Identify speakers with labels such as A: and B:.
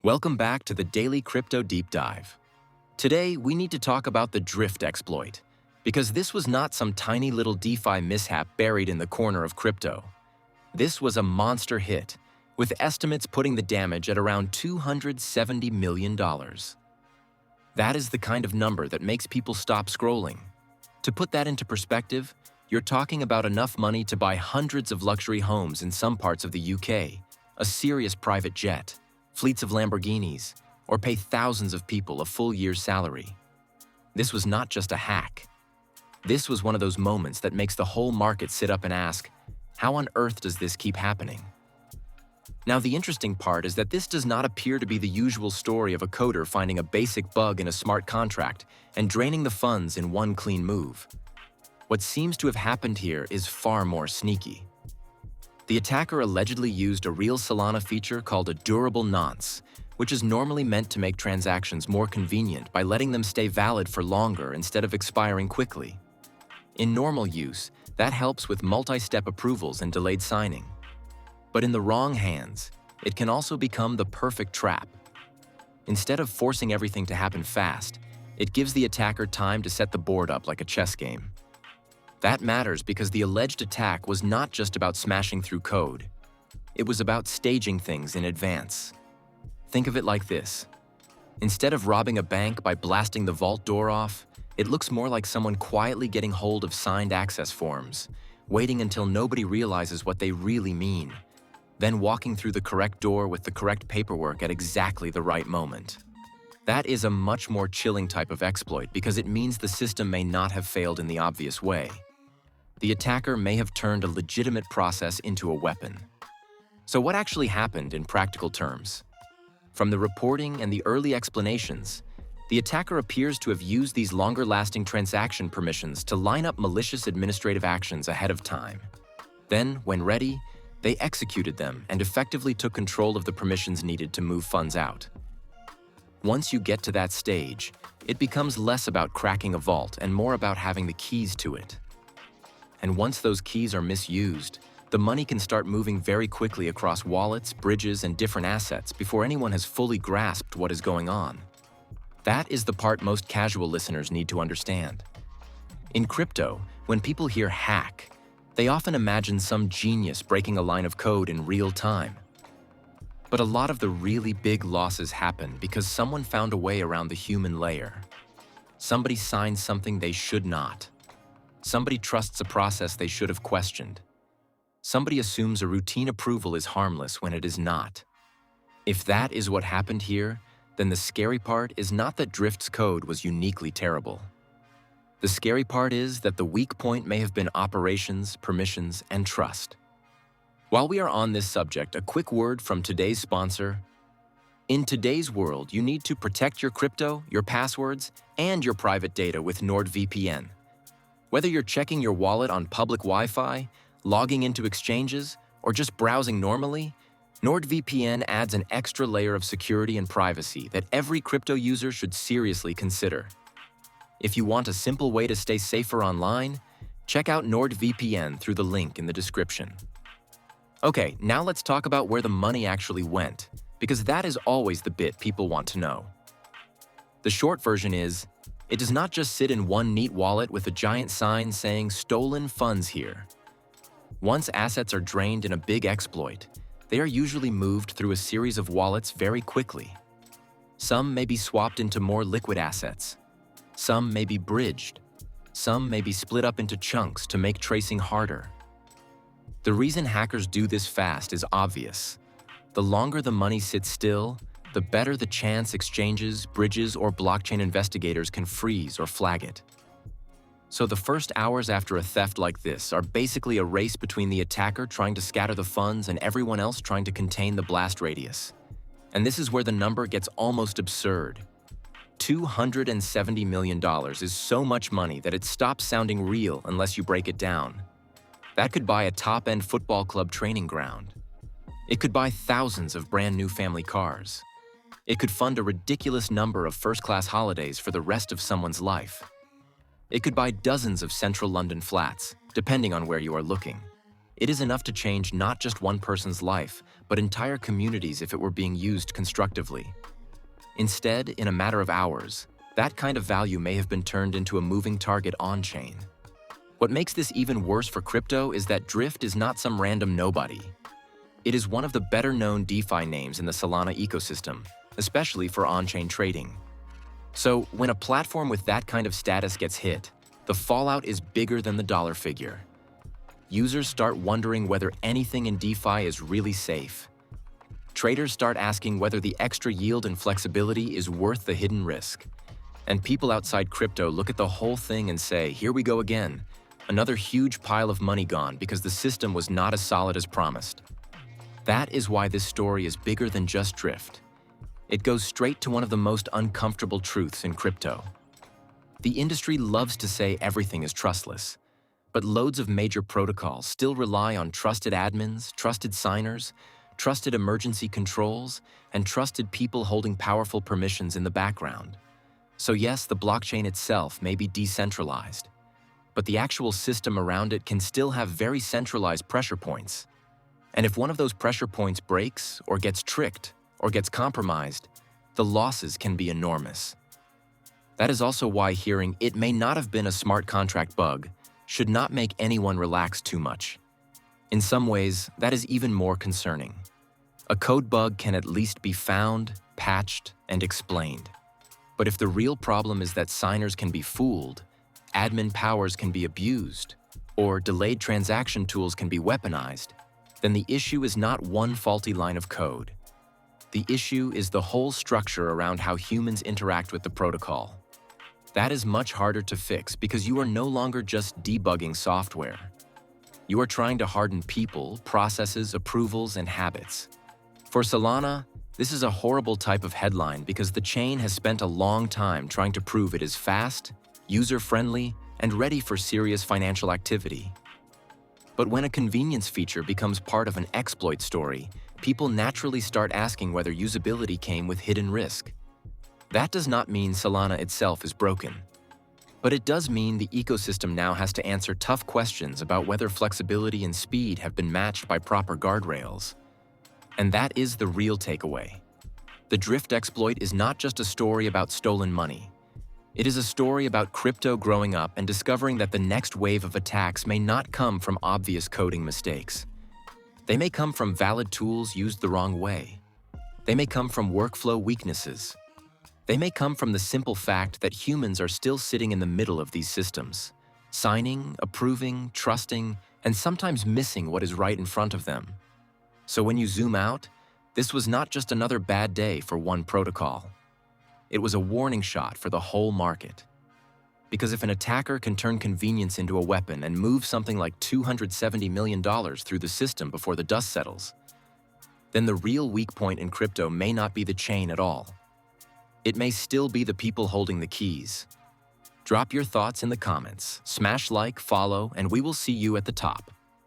A: Welcome back to the Daily Crypto Deep Dive. Today, we need to talk about the Drift exploit, because this was not some tiny little DeFi mishap buried in the corner of crypto. This was a monster hit, with estimates putting the damage at around $270 million. That is the kind of number that makes people stop scrolling. To put that into perspective, you're talking about enough money to buy hundreds of luxury homes in some parts of the UK, a serious private jet, fleets of Lamborghinis, or pay thousands of people a full year's salary. This was not just a hack. This was one of those moments that makes the whole market sit up and ask, how on earth does this keep happening? Now, the interesting part is that this does not appear to be the usual story of a coder finding a basic bug in a smart contract and draining the funds in one clean move. What seems to have happened here is far more sneaky. The attacker allegedly used a real Solana feature called a durable nonce, which is normally meant to make transactions more convenient by letting them stay valid for longer instead of expiring quickly. In normal use, that helps with multi-step approvals and delayed signing. But in the wrong hands, it can also become the perfect trap. Instead of forcing everything to happen fast, it gives the attacker time to set the board up like a chess game. That matters because the alleged attack was not just about smashing through code. It was about staging things in advance. Think of it like this. Instead of robbing a bank by blasting the vault door off, it looks more like someone quietly getting hold of signed access forms, waiting until nobody realizes what they really mean, then walking through the correct door with the correct paperwork at exactly the right moment. That is a much more chilling type of exploit because it means the system may not have failed in the obvious way. The attacker may have turned a legitimate process into a weapon. So what actually happened in practical terms? From the reporting and the early explanations, the attacker appears to have used these longer-lasting transaction permissions to line up malicious administrative actions ahead of time. Then, when ready, they executed them and effectively took control of the permissions needed to move funds out. Once you get to that stage, it becomes less about cracking a vault and more about having the keys to it. And once those keys are misused, the money can start moving very quickly across wallets, bridges, and different assets before anyone has fully grasped what is going on. That is the part most casual listeners need to understand. In crypto, when people hear hack, they often imagine some genius breaking a line of code in real time. But a lot of the really big losses happen because someone found a way around the human layer. Somebody signed something they should not. Somebody trusts a process they should have questioned. Somebody assumes a routine approval is harmless when it is not. If that is what happened here, then the scary part is not that Drift's code was uniquely terrible. The scary part is that the weak point may have been operations, permissions, and trust. While we are on this subject, a quick word from today's sponsor. In today's world, you need to protect your crypto, your passwords, and your private data with NordVPN. Whether you're checking your wallet on public Wi-Fi, logging into exchanges, or just browsing normally, NordVPN adds an extra layer of security and privacy that every crypto user should seriously consider. If you want a simple way to stay safer online, check out NordVPN through the link in the description. Okay, now let's talk about where the money actually went, because that is always the bit people want to know. The short version is, it does not just sit in one neat wallet with a giant sign saying "Stolen funds here." Once assets are drained in a big exploit, they are usually moved through a series of wallets very quickly. Some may be swapped into more liquid assets. Some may be bridged. Some may be split up into chunks to make tracing harder. The reason hackers do this fast is obvious. The longer the money sits still, the better the chance exchanges, bridges, or blockchain investigators can freeze or flag it. So the first hours after a theft like this are basically a race between the attacker trying to scatter the funds and everyone else trying to contain the blast radius. And this is where the number gets almost absurd. $270 million is so much money that it stops sounding real unless you break it down. That could buy a top-end football club training ground. It could buy thousands of brand new family cars. It could fund a ridiculous number of first-class holidays for the rest of someone's life. It could buy dozens of central London flats, depending on where you are looking. It is enough to change not just one person's life, but entire communities if it were being used constructively. Instead, in a matter of hours, that kind of value may have been turned into a moving target on-chain. What makes this even worse for crypto is that Drift is not some random nobody. It is one of the better-known DeFi names in the Solana ecosystem, especially for on-chain trading. So, when a platform with that kind of status gets hit, the fallout is bigger than the dollar figure. Users start wondering whether anything in DeFi is really safe. Traders start asking whether the extra yield and flexibility is worth the hidden risk. And people outside crypto look at the whole thing and say, here we go again. Another huge pile of money gone because the system was not as solid as promised. That is why this story is bigger than just Drift. It goes straight to one of the most uncomfortable truths in crypto. The industry loves to say everything is trustless, but loads of major protocols still rely on trusted admins, trusted signers, trusted emergency controls, and trusted people holding powerful permissions in the background. So yes, the blockchain itself may be decentralized, but the actual system around it can still have very centralized pressure points. And if one of those pressure points breaks, or gets tricked, or gets compromised, the losses can be enormous. That is also why hearing it may not have been a smart contract bug should not make anyone relax too much. In some ways, that is even more concerning. A code bug can at least be found, patched, and explained. But if the real problem is that signers can be fooled, admin powers can be abused, or delayed transaction tools can be weaponized, then the issue is not one faulty line of code. The issue is the whole structure around how humans interact with the protocol. That is much harder to fix because you are no longer just debugging software. You are trying to harden people, processes, approvals, and habits. For Solana, this is a horrible type of headline because the chain has spent a long time trying to prove it is fast, user-friendly, and ready for serious financial activity. But when a convenience feature becomes part of an exploit story, people naturally start asking whether usability came with hidden risk. That does not mean Solana itself is broken. But it does mean the ecosystem now has to answer tough questions about whether flexibility and speed have been matched by proper guardrails. And that is the real takeaway. The Drift exploit is not just a story about stolen money. It is a story about crypto growing up and discovering that the next wave of attacks may not come from obvious coding mistakes. They may come from valid tools used the wrong way. They may come from workflow weaknesses. They may come from the simple fact that humans are still sitting in the middle of these systems, signing, approving, trusting, and sometimes missing what is right in front of them. So when you zoom out, this was not just another bad day for one protocol. It was a warning shot for the whole market. Because if an attacker can turn convenience into a weapon and move something like $270 million through the system before the dust settles, then the real weak point in crypto may not be the chain at all. It may still be the people holding the keys. Drop your thoughts in the comments, smash like, follow, and we will see you at the top.